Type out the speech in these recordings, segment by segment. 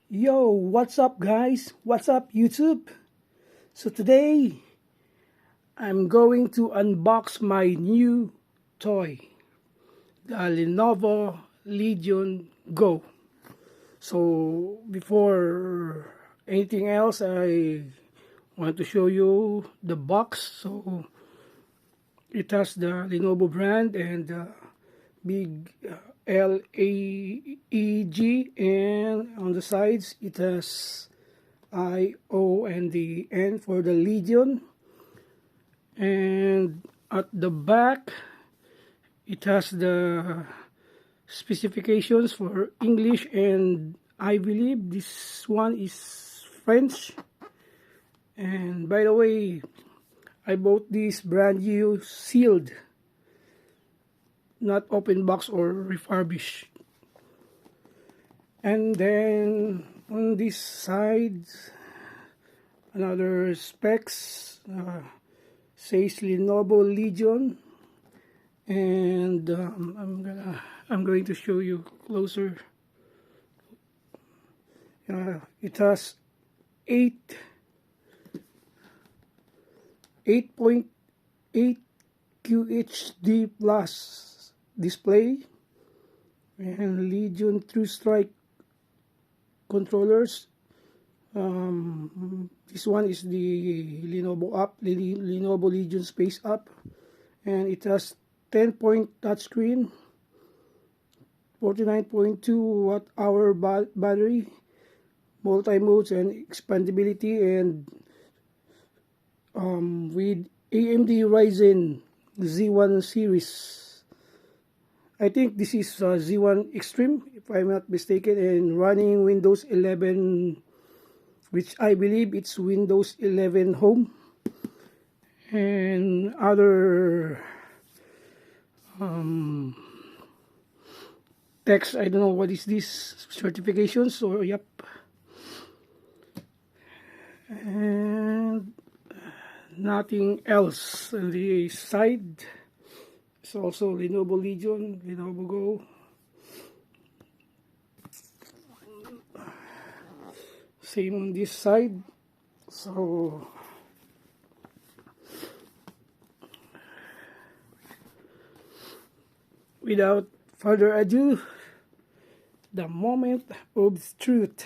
Yo, what's up guys? What's up YouTube? So today, I'm going to unbox my new toy, the Lenovo Legion Go. So before anything else, I want to show you the box. So it has the Lenovo brand and big LAEG, and on the sides it has I-O and the N for the Legion, and at the back it has the specifications for English, and I believe this one is French. And by the way, I bought this brand new sealed, not open box or refurbished. And then on this side, another specs says Lenovo Legion, and I'm going to show you closer. It has 8.8 QHD plus display, and Legion True Strike controllers. This one is the Lenovo app, Lenovo Legion Space app, and it has 10-point touchscreen, 49.2 watt-hour battery, multi-modes and expandability, and with AMD Ryzen Z1 series. I think this is Z1 Extreme, if I'm not mistaken, and running Windows 11, which I believe it's Windows 11 Home, and other text. I don't know what is this, certifications, so yep. And nothing else on the side. It's also Lenovo Legion, Lenovo Go. Same on this side. So without further ado, the moment of truth.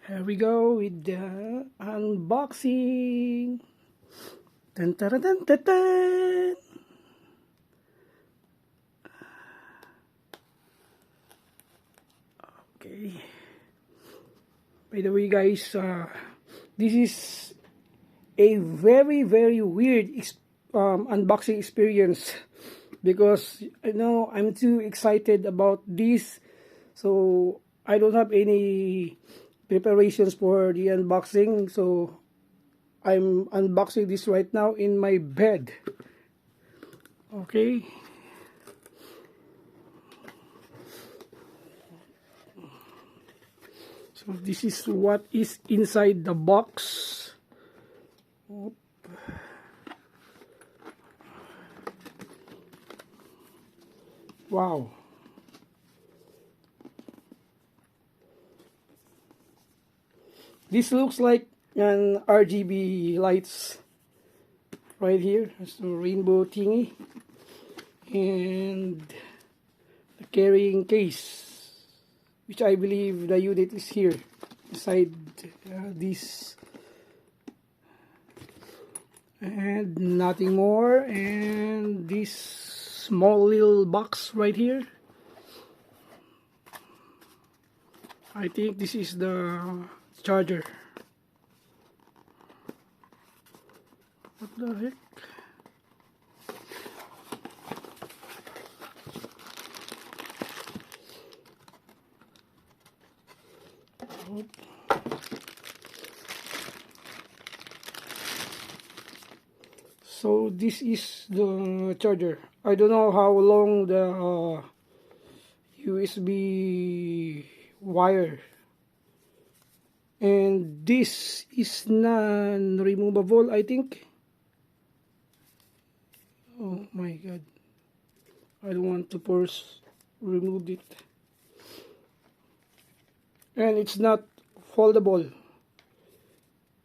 Here we go with the unboxing. Dun, dun, dun, dun, dun. Okay. By the way, guys, this is a very weird unboxing experience, because I know I'm too excited about this, so I don't have any preparations for the unboxing. So I'm unboxing this right now in my bed. Okay. So this is what is inside the box. Oop. Wow. This looks like an RGB lights right here. It's a rainbow thingy. And the carrying case, which I believe the unit is here inside this, and nothing more. And this small little box right here, I think this is the charger. What the heck? So this is the charger. I don't know how long the USB wire, and this is non-removable, I think. Oh my god, I don't want to remove it. And it's not foldable.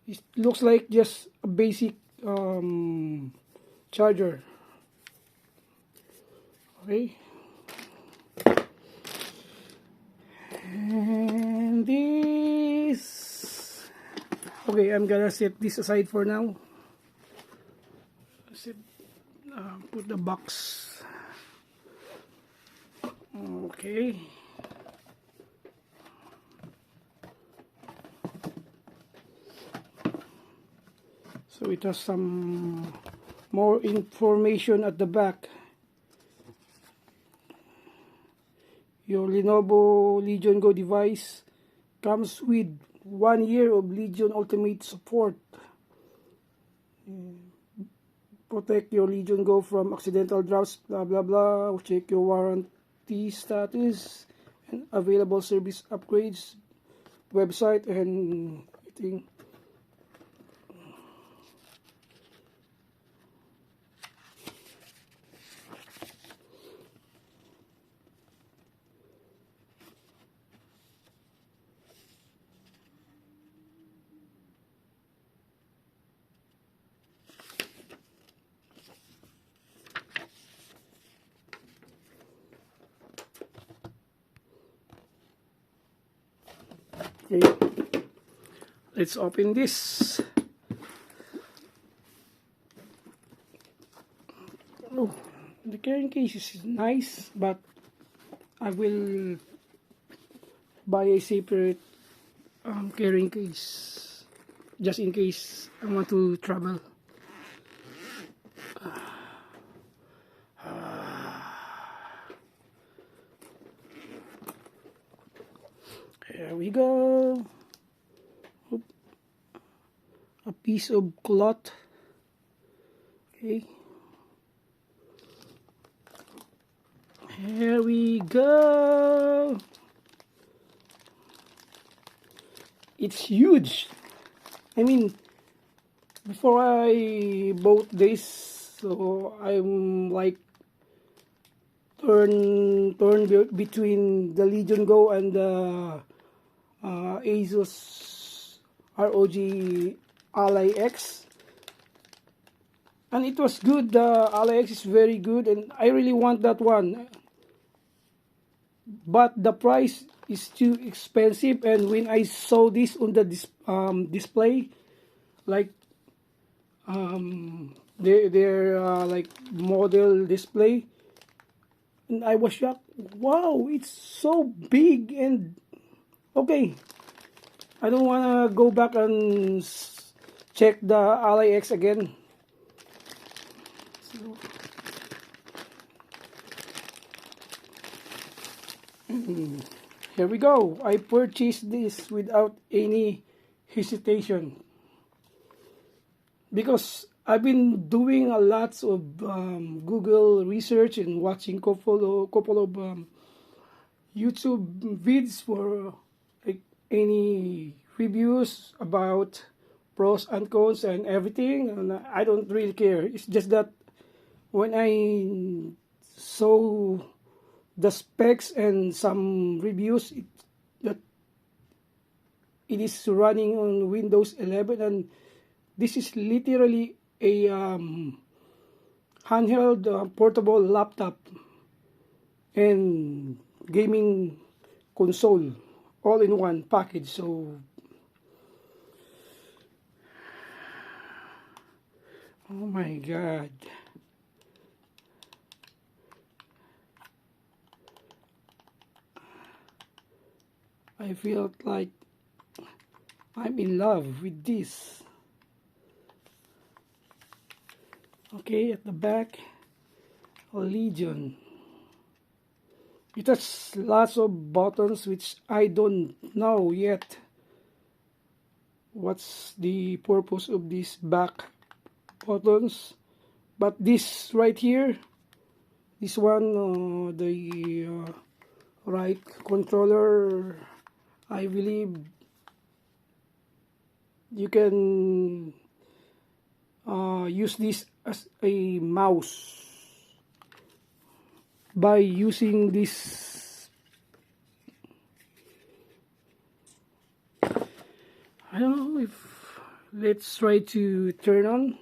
It looks like just a basic charger. Okay. And this. Okay, I'm gonna set this aside for now. Put the box. Okay. So it has some more information at the back. Your Lenovo Legion Go device comes with 1 year of Legion Ultimate support. Protect your Legion Go from accidental drops, blah blah blah. Check your warranty status and available service upgrades, website, and everything. Okay, let's open this. Oh, the carrying case is nice, but I will buy a separate carrying case just in case I want to travel. Here we go. Oop. A piece of cloth. Okay. Here we go. It's huge. I mean, before I bought this, so I'm like torn between the Legion Go and the Asus ROG Ally X, and it was good. The Ally X is very good, and I really want that one, but the price is too expensive. And when I saw this on the display, like their like model display, and I was shocked. Wow, it's so big. And okay, I don't want to go back and check the Ally X again. So, here we go. I purchased this without any hesitation because I've been doing a lot of Google research and watching couple of YouTube vids for like any reviews about pros and cons and everything, and I don't really care. It's just that when I saw the specs and some reviews, that it is running on Windows 11, and this is literally a handheld portable laptop and gaming console all in one package. So oh my god, I felt like I'm in love with this. Okay, at the back, Legion. It has lots of buttons which I don't know yet what's the purpose of these back buttons, but this right here, this one, the right controller, I believe you can use this as a mouse by using this I don't know if, let's try to turn on.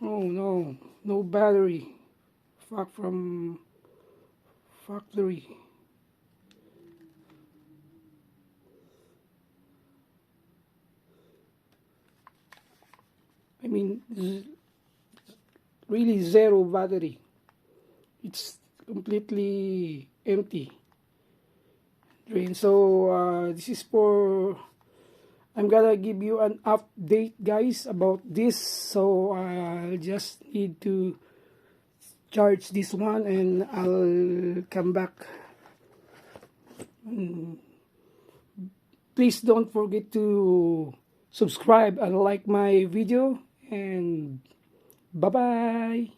Oh no, no battery. Fuck from factory. I mean, really zero battery. It's completely empty. Drain. So this is for, I'm gonna give you an update, guys, about this. So I'll just need to charge this one and I'll come back. Please don't forget to subscribe and like my video, and bye bye.